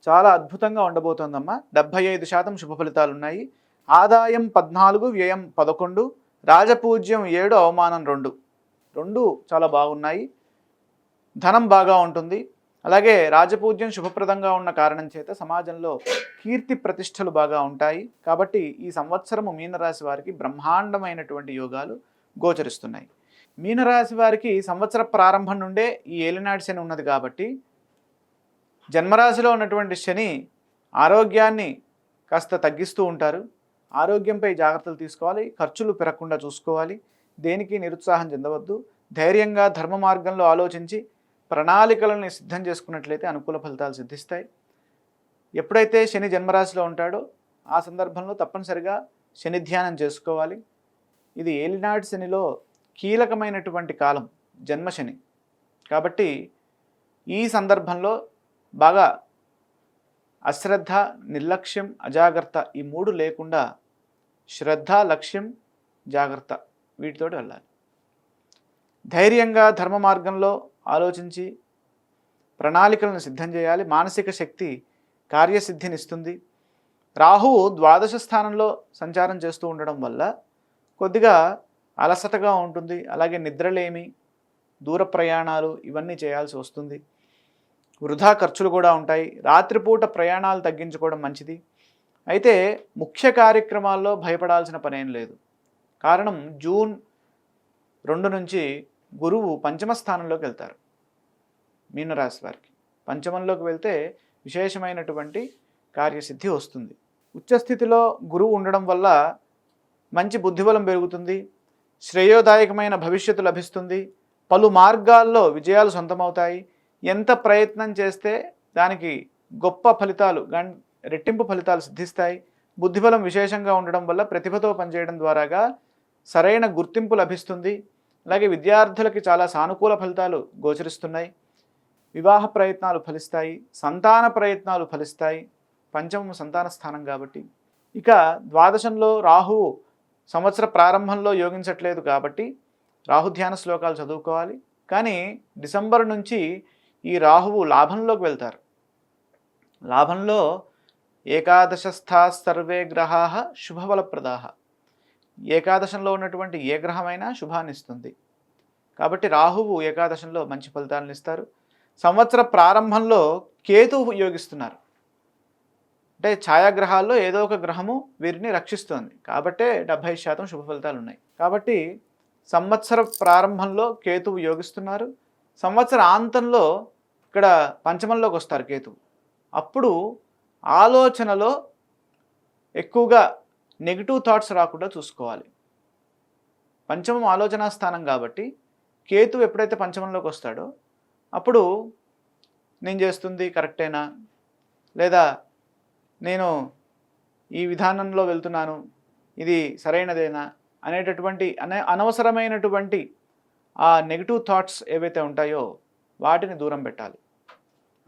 చాలా అద్భుతంగా ఉండబోతోందమ్మా. 75% శుభ ఫలితాలున్నాయి. ఆదాయం 14, వ్యయం 11, రాజపూజ్యం 7, అవమానం 2. 2 చాలా బాగున్నాయి. ధనం బాగా ఉంటుంది. అలాగే రాజపూజ్యం శుభప్రదంగా ఉన్న కారణం చేత సమాజంలో కీర్తి ప్రతిష్టలు బాగా ఉంటాయి. కాబట్టి ఈ సంవత్సరము మీనరాశి వారికి బ్రహ్మాండమైనటువంటి యోగాలు గోచరిస్తున్నాయి. మీనరాశి వారికి సంవత్సర ప్రారంభం నుండే ఈ ఏలినాటి శని ఉన్నది కాబట్టి జన్మరాశిలో ఉన్నటువంటి శని ఆరోగ్యాన్ని కాస్త తగ్గిస్తూ ఉంటారు. ఆరోగ్యంపై జాగ్రత్తలు తీసుకోవాలి. ఖర్చులు పెరగకుండా చూసుకోవాలి. దేనికి నిరుత్సాహం చెందవద్దు. ధైర్యంగా ధర్మ మార్గంలో ఆలోచించి ప్రణాళికలను సిద్ధం చేసుకున్నట్లయితే అనుకూల ఫలితాలు సిద్ధిస్తాయి. ఎప్పుడైతే శని జన్మరాశిలో ఉంటాడో ఆ సందర్భంలో తప్పనిసరిగా శని ధ్యానం చేసుకోవాలి. ఇది ఏలినాటి శనిలో కీలకమైనటువంటి కాలం, జన్మశని. కాబట్టి ఈ సందర్భంలో బాగా అశ్రద్ధ, నిర్లక్ష్యం, అజాగ్రత్త ఈ 3 లేకుండా శ్రద్ధ, లక్ష్యం, జాగ్రత్త వీటితోటి వెళ్ళాలి. ధైర్యంగా ధర్మ మార్గంలో ఆలోచించి ప్రణాళికలను సిద్ధం చేయాలి. మానసిక శక్తి కార్యసిద్ధినిస్తుంది. రాహువు ద్వాదశ స్థానంలో సంచారం చేస్తూ ఉండడం వల్ల కొద్దిగా అలసటగా ఉంటుంది. అలాగే నిద్రలేమి, దూర ప్రయాణాలు ఇవన్నీ చేయాల్సి వస్తుంది. వృధా ఖర్చులు కూడా ఉంటాయి. రాత్రిపూట ప్రయాణాలు తగ్గించుకోవడం మంచిది. అయితే ముఖ్య కార్యక్రమాల్లో భయపడాల్సిన పనేం లేదు. కారణం జూన్ 2 నుంచి గురువు పంచమ స్థానంలోకి వెళ్తారు. మీనరాశి వారికి పంచమంలోకి వెళ్తే విశేషమైనటువంటి కార్యసిద్ధి వస్తుంది. ఉచ్చస్థితిలో గురువు ఉండడం వల్ల మంచి బుద్ధిబలం పెరుగుతుంది. శ్రేయోదాయకమైన భవిష్యత్తు లభిస్తుంది. పలు మార్గాల్లో విజయాలు సొంతమవుతాయి. ఎంత ప్రయత్నం చేస్తే దానికి గొప్ప ఫలితాలు, రెట్టింపు ఫలితాలు సిద్ధిస్తాయి. బుద్ధిబలం విశేషంగా ఉండడం వల్ల ప్రతిభతో పనిచేయడం ద్వారాగా సరైన గుర్తింపు లభిస్తుంది. అలాగే విద్యార్థులకి చాలా సానుకూల ఫలితాలు గోచరిస్తున్నాయి. వివాహ ప్రయత్నాలు ఫలిస్తాయి. సంతాన ప్రయత్నాలు ఫలిస్తాయి. పంచమము సంతాన స్థానం కాబట్టి. ఇక ద్వాదశంలో రాహువు సంవత్సర ప్రారంభంలో యోగించట్లేదు కాబట్టి రాహుధ్యాన శ్లోకాలు చదువుకోవాలి. కానీ డిసెంబర్ నుంచి ఈ రాహువు లాభంలోకి వెళ్తారు. లాభంలో ఏకాదశస్థా సర్వే గ్రహాః శుభఫలప్రదాః. ఏకాదశంలో ఉన్నటువంటి ఏ గ్రహమైనా శుభాన్ని ఇస్తుంది. కాబట్టి రాహువు ఏకాదశంలో మంచి ఫలితాలను ఇస్తారు. సంవత్సర ప్రారంభంలో కేతువు యోగిస్తున్నారు. అంటే ఛాయాగ్రహాల్లో ఏదో ఒక గ్రహము వీరిని రక్షిస్తుంది. కాబట్టే 70% శుభ ఫలితాలు ఉన్నాయి. కాబట్టి సంవత్సర ప్రారంభంలో కేతువు యోగిస్తున్నారు. సంవత్సర ఆంతంలో ఇక్కడ పంచమంలోకి వస్తారు కేతువు. అప్పుడు ఆలోచనలో ఎక్కువగా నెగిటివ్ థాట్స్ రాకుండా చూసుకోవాలి. పంచమం ఆలోచనా స్థానం కాబట్టి కేతువు ఎప్పుడైతే పంచమంలోకి వస్తాడో అప్పుడు నేను చేస్తుంది కరెక్టేనా, లేదా నేను ఈ విధానంలో వెళ్తున్నాను, ఇది సరైనదేనా అనేటటువంటి అనవసరమైనటువంటి ఆ నెగిటివ్ థాట్స్ ఏవైతే ఉంటాయో వాటిని దూరం పెట్టాలి.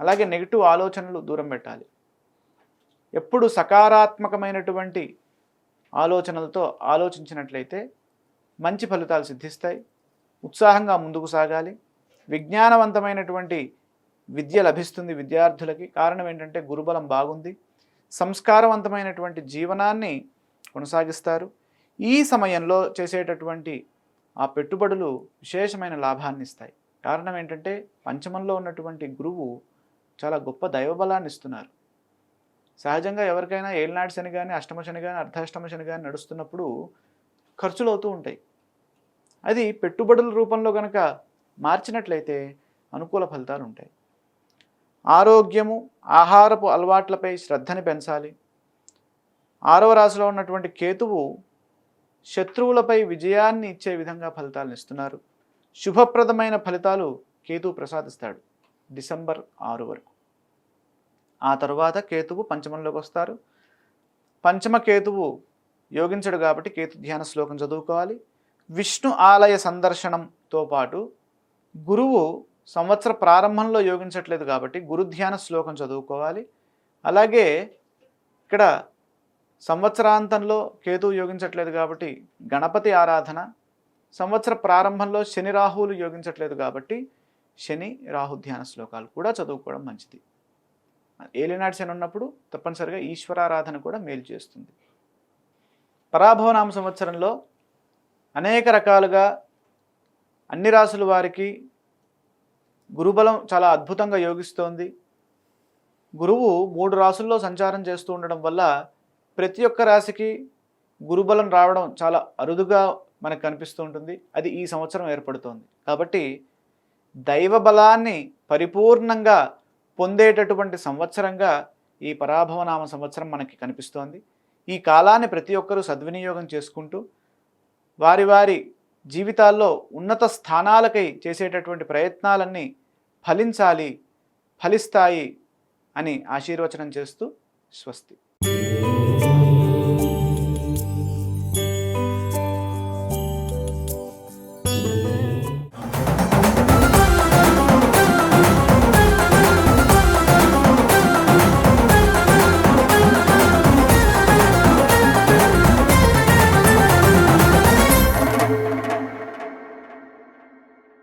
అలాగే నెగిటివ్ ఆలోచనలు దూరం పెట్టాలి. ఎప్పుడు సకారాత్మకమైనటువంటి ఆలోచనలతో ఆలోచించినట్లయితే మంచి ఫలితాలు సిద్ధిస్తాయి. ఉత్సాహంగా ముందుకు సాగాలి. విజ్ఞానవంతమైనటువంటి విద్య లభిస్తుంది విద్యార్థులకి. కారణం ఏంటంటే గురుబలం బాగుంది. సంస్కారవంతమైనటువంటి జీవనాన్ని కొనసాగిస్తారు. ఈ సమయంలో చేసేటటువంటి ఆ పెట్టుబడులు విశేషమైన లాభాన్ని ఇస్తాయి. కారణం ఏంటంటే పంచమంలో ఉన్నటువంటి గురువు చాలా గొప్ప దైవబలాన్ని ఇస్తున్నారు. సహజంగా ఎవరికైనా ఏలినాటి శని కానీ, అష్టమ శని కానీ, అర్ధాష్టమ శని కానీ నడుస్తున్నప్పుడు ఖర్చులు అవుతూ ఉంటాయి. అది పెట్టుబడుల రూపంలో కనుక మార్చినట్లయితే అనుకూల ఫలితాలు ఉంటాయి. ఆరోగ్యము, ఆహారపు అలవాట్లపై శ్రద్ధని పెంచాలి. 6వ రాశిలో ఉన్నటువంటి కేతువు శత్రువులపై విజయాన్ని ఇచ్చే విధంగా ఫలితాలను ఇస్తున్నారు. శుభప్రదమైన ఫలితాలు కేతువు ప్రసాదిస్తాడు డిసెంబర్ 6 వరకు. ఆ తరువాత కేతువు పంచమంలోకి వస్తారు. పంచమ కేతువు యోగించడు కాబట్టి కేతు ధ్యాన శ్లోకం చదువుకోవాలి. విష్ణు ఆలయ సందర్శనంతో పాటు గురువు సంవత్సర ప్రారంభంలో యోగించట్లేదు కాబట్టి గురుధ్యాన శ్లోకం చదువుకోవాలి. అలాగే ఇక్కడ సంవత్సరాంతంలో కేతువు యోగించట్లేదు కాబట్టి గణపతి ఆరాధన, సంవత్సర ప్రారంభంలో శని రాహువులు యోగించట్లేదు కాబట్టి శని రాహు ధ్యాన శ్లోకాలు కూడా చదువుకోవడం మంచిది. ఏలినాటి శని ఉన్నప్పుడు తప్పనిసరిగా ఈశ్వరారాధన కూడా మేలు చేస్తుంది. పరాభవనామ సంవత్సరంలో అనేక రకాలుగా అన్ని రాసుల వారికి గురుబలం చాలా అద్భుతంగా యోగిస్తోంది. గురువు 3 రాసుల్లో సంచారం చేస్తూ ఉండడం వల్ల ప్రతి ఒక్క రాశికి గురుబలం రావడం చాలా అరుదుగా మనకు కనిపిస్తూ ఉంటుంది. అది ఈ సంవత్సరం ఏర్పడుతోంది. కాబట్టి దైవ బలాన్ని పరిపూర్ణంగా పొందేటటువంటి సంవత్సరంగా ఈ పరాభవనామ సంవత్సరం మనకి కనిపిస్తోంది. ఈ కాలాన్ని ప్రతి ఒక్కరూ సద్వినియోగం చేసుకుంటూ వారి వారి జీవితాల్లో ఉన్నత స్థానాలకై చేసేటటువంటి ప్రయత్నాలన్నీ ఫలించాలి, ఫలిస్తాయి అని ఆశీర్వచనం చేస్తూ స్వస్తి.